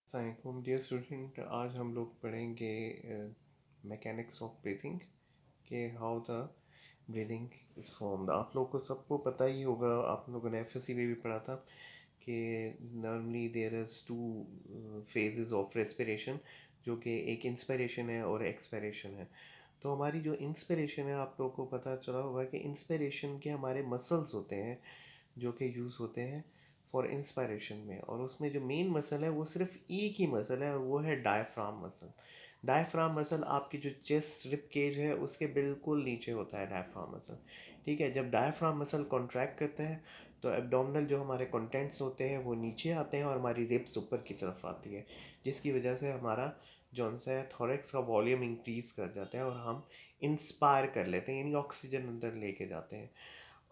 अस्सलाम dear student, आज हम लोग पढ़ेंगे मैकेनिक्स ऑफ ब्रीथिंग कि how the breathing is formed. आप लोग को सबको पता ही होगा, आप लोगों ने एफएससी में भी पढ़ा था कि normally there is two phases of respiration, जो कि एक इंस्पिरेशन है और एक्सपिरेशन है। तो हमारी जो इंस्पिरेशन है, आप लोगों को पता चला होगा कि इंस्पिरेशन के हमारे मसल्स होते हैं जो कि यूज़ होते हैं फॉर इंस्पायरेशन में, और उसमें जो मेन मसल है वो सिर्फ एक ही मसल है और वो है डायफ्राम मसल। डायफ्राम मसल आपकी जो चेस्ट रिप केज है उसके बिल्कुल नीचे होता है डायफ्राम मसल। ठीक है, जब डायफ्राम मसल कॉन्ट्रैक्ट करते हैं तो एब्डोमिनल जो हमारे कंटेंट्स होते हैं वो नीचे आते हैं और हमारी रिप्स ऊपर की तरफ आती है, जिसकी वजह से हमारा जौन सा है थोरेक्स का वॉल्यूम इंक्रीज कर जाता है और हम इंस्पायर कर लेते हैं, यानी ऑक्सीजन अंदर लेके जाते हैं।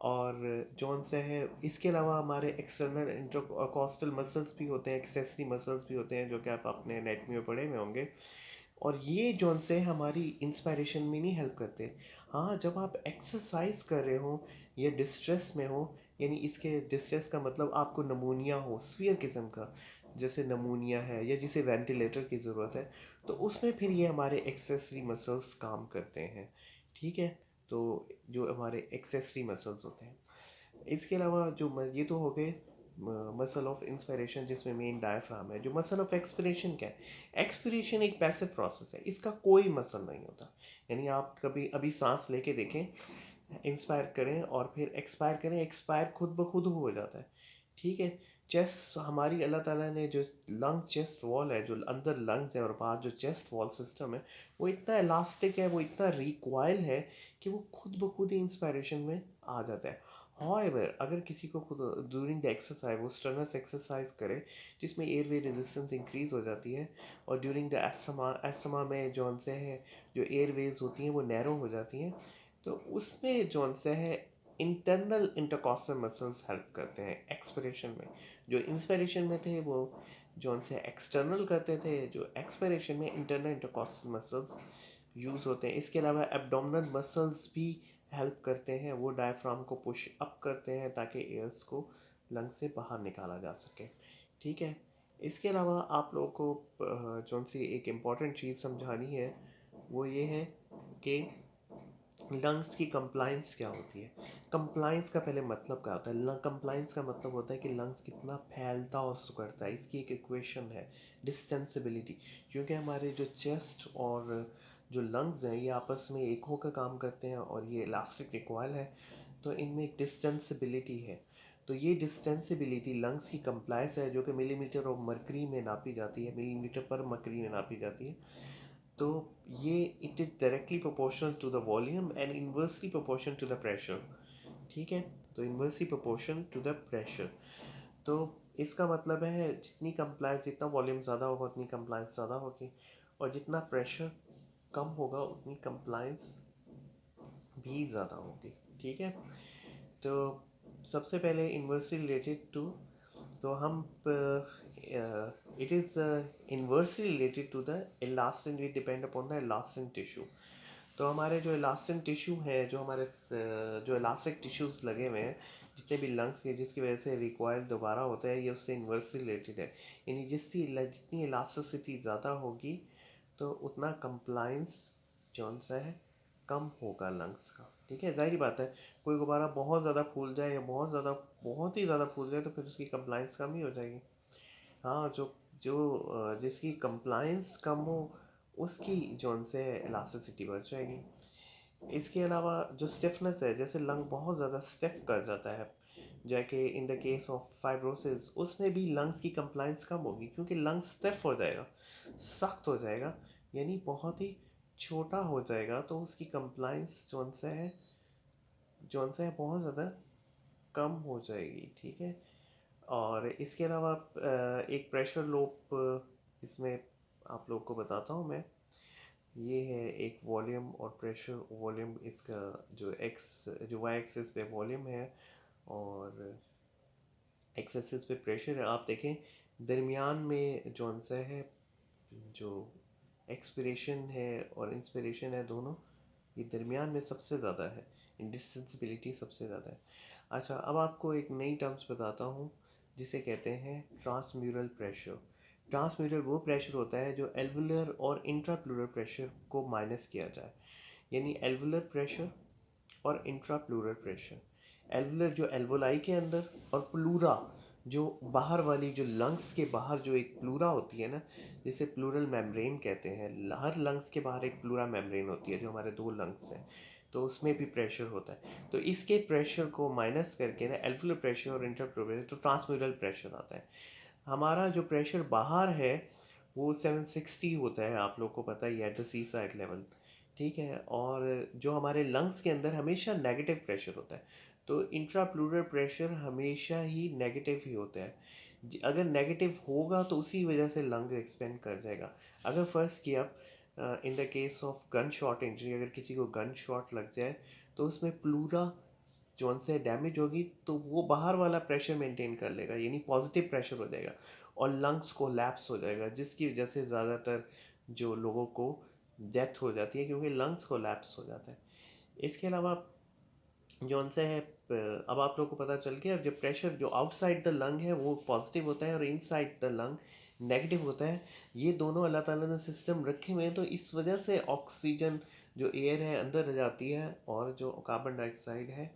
और जौन से है इसके अलावा हमारे एक्सटर्नल इंटरकॉस्टल मसल्स भी होते हैं, एक्सेसरी मसल्स भी होते हैं, जो कि आप अपने एनाटॉमी में पढ़े हुए होंगे। और ये जौन से हमारी इंस्पायरेशन में नहीं हेल्प करते। हाँ, जब आप एक्सरसाइज कर रहे हो या डिस्ट्रेस में हो, यानी इसके डिस्ट्रेस का मतलब आपको नमूनिया हो, सीवियर किस्म का, जैसे नमूनिया है या जिसे वेंटिलेटर की ज़रूरत है, तो उसमें फिर ये हमारे एक्सेसरी मसल्स काम करते हैं। ठीक है, तो जो हमारे एक्सेसरी मसल्स होते हैं, इसके अलावा जो ये तो हो गए मसल ऑफ इंस्पिरेशन जिसमें मेन डायफ्राम है। जो मसल ऑफ एक्सपिरेशन क्या है? एक्सपिरेशन एक पैसिव प्रोसेस है, इसका कोई मसल नहीं होता। यानी आप कभी अभी सांस लेके देखें, इंस्पायर करें और फिर एक्सपायर करें, एक्सपायर खुद ब खुद हो जाता है। ठीक है, चेस्ट हमारी अल्लाह ताला ने जो लंग चेस्ट वॉल है, जो अंदर लंग्स है और बाहर जो चेस्ट वॉल सिस्टम है, वो इतना इलास्टिक है, वो इतना रिक्वाइल है कि वो खुद ब खुद ही इंस्पायरेशन में आ जाता है। However, अगर किसी को खुद ड्यूरिंग द एक्सरसाइज वो स्टर्नस एक्सरसाइज करे जिसमें एयरवे रेजिस्टेंस इंक्रीज हो जाती है, और ड्यूरिंग द एस्थमा में जौन से है जो एयरवेज होती हैं वो नैरो हो जाती हैं, तो उसमें जौन से है इंटरनल इंटरकॉस्टल मसल्स हेल्प करते हैं एक्सपिरेशन में। जो इंस्पिरेशन में थे वो जौन से एक्सटर्नल करते थे, जो एक्सपिरेशन में इंटरनल इंटरकॉस्टल मसल्स यूज़ होते हैं। इसके अलावा एब्डोमिनल मसल्स भी हेल्प करते हैं, वो डायफ्राम को पुश अप करते हैं ताकि एयर्स को लंग से बाहर निकाला जा सके। ठीक है, इसके अलावा आप लोगों को जौन सी एक इम्पॉर्टेंट चीज़ समझानी है वो ये है कि लंग्स की कंप्लाइंस क्या होती है। कंप्लाइंस का पहले मतलब क्या होता है? कंप्लाइंस का मतलब होता है कि लंग्स कितना फैलता और सिकुड़ता है। इसकी एक इक्वेशन है, डिस्टेंसिबिलिटी। क्योंकि हमारे जो चेस्ट और जो लंग्स हैं ये आपस में एक होकर काम करते हैं और ये इलास्टिक रिकॉयल है, तो इनमें एक डिस्टेंसिबिलिटी है। तो ये डिस्टेंसिबिलिटी लंग्स की कंप्लाइंस है, जो कि मिलीमीटर ऑफ मर्करी में नापी जाती है, मिलीमीटर पर मर्करी में नापी जाती है। तो ये it is directly proportional to the volume and inversely proportional to the pressure. ठीक है, तो inversely proportional to the pressure. तो इसका मतलब है जितनी कंप्लाइंस, जितना वॉल्यूम ज़्यादा होगा उतनी कंप्लाइंस ज़्यादा होगी, और जितना प्रेशर कम होगा उतनी कंप्लाइंस भी ज़्यादा होगी। ठीक है, तो सबसे पहले इन्वर्सली रिलेटेड टू, तो हम it is inversely related to the elastin, we depend upon the elastin tissue. तो हमारे जो इलास्टिन टिश्यू है, जो हमारे जो इलास्टिक टिश्यूज़ लगे हुए हैं जितने भी लंग्स के, जिसकी वजह से रिक्वायर दोबारा होता है, ये उससे इन्वर्सली रिलेटेड है। यानी जितनी इलास्टिसिटी ज़्यादा होगी तो उतना कंप्लाइंस जौन सा है कम होगा लंग्स का। ठीक है, जाहिर बात है, कोई गुब्बारा बहुत ज़्यादा फूल जाए या बहुत ही ज़्यादा फूल जाए तो फिर उसकी कंप्लाइंस कम ही हो जाएगी। हाँ, जो जो जिसकी कंप्लाइंस कम हो उसकी जौन से इलास्टिसिटी बढ़ जाएगी। इसके अलावा जो स्टिफनेस है, जैसे लंग बहुत ज़्यादा स्टिफ कर जाता है, जैसे in the case of fibrosis, उसमें भी लंग्स की कंप्लाइंस कम होगी क्योंकि लंग स्टिफ हो जाएगा, सख्त हो जाएगा, यानी बहुत ही छोटा हो जाएगा, तो उसकी कंप्लाइंस जौन से है बहुत ज़्यादा कम हो जाएगी। ठीक है, और इसके अलावा एक प्रेशर लोप इसमें आप लोग को बताता हूँ मैं। ये है एक वॉल्यूम और प्रेशर। वॉल्यूम इसका जो वाई एक्सिस पे वॉल्यूम है और एक्स एक्सिस पे प्रेशर है। आप देखें दरमियान में जौन सा है, जो एक्सपिरेशन है और इंस्पिरेशन है दोनों, ये दरमियान में सबसे ज़्यादा है, इंडिस्टेंसिबिलिटी सबसे ज़्यादा है। अच्छा, अब आपको एक नई टर्म्स बताता हूँ जिसे कहते हैं ट्रांसम्यूरल प्रेशर। ट्रांसम्यूरल वो प्रेशर होता है जो एल्वुलर और इंट्राप्लूरल प्रेशर को माइनस किया जाए, यानी एल्वुलर प्रेशर और इंट्राप्लूरल प्रेशर। एल्वुलर जो एल्वोलाई के अंदर, और प्लूरा जो बाहर वाली, जो लंग्स के बाहर जो एक प्लूरा होती है ना, जिसे प्लूरल मेम्ब्रेन कहते हैं। हर लंग्स के बाहर एक प्लूरा मेम्ब्रेन होती है, जो हमारे दो लंग्स हैं, तो उसमें भी प्रेशर होता है। तो इसके प्रेशर को माइनस करके ना एल्वुलर प्रेशर और इंट्राप्लूरल, तो ट्रांसम्यूरल प्रेशर आता है। हमारा जो प्रेशर बाहर है वो 760 होता है, आप लोग को पता ही है, at the sea side level, ठीक है। और जो हमारे लंग्स के अंदर हमेशा नेगेटिव प्रेशर होता है, तो इंट्राप्लूरल प्रेशर हमेशा ही नेगेटिव ही होता है। अगर नेगेटिव होगा तो उसी वजह से लंग एक्सपेंड कर जाएगा। अगर फर्स्ट किया, in the case of gun shot injury, अगर किसी को गन शॉट लग जाए तो उसमें प्लूरा जो से डैमेज होगी, तो वो बाहर वाला प्रेशर मेंटेन कर लेगा, यानी पॉजिटिव प्रेशर हो जाएगा, और लंग्स को लैप्स हो जाएगा, जिसकी वजह से ज़्यादातर जो लोगों को डेथ हो जाती है, क्योंकि लंग्स को लैप्स हो जाता है। इसके अलावा जो से है, अब आप लोग को पता चल गया, जब प्रेशर जो आउटसाइड द लंग है वो पॉजिटिव होता है और इनसाइड द लंग नेगेटिव होता है। ये दोनों अल्लाह ताला ने सिस्टम रखे हुए हैं, तो इस वजह से ऑक्सीजन जो एयर है अंदर जाती है और जो कार्बन डाइऑक्साइड है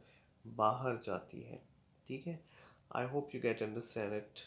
बाहर जाती है, ठीक है। I hope you get understand it.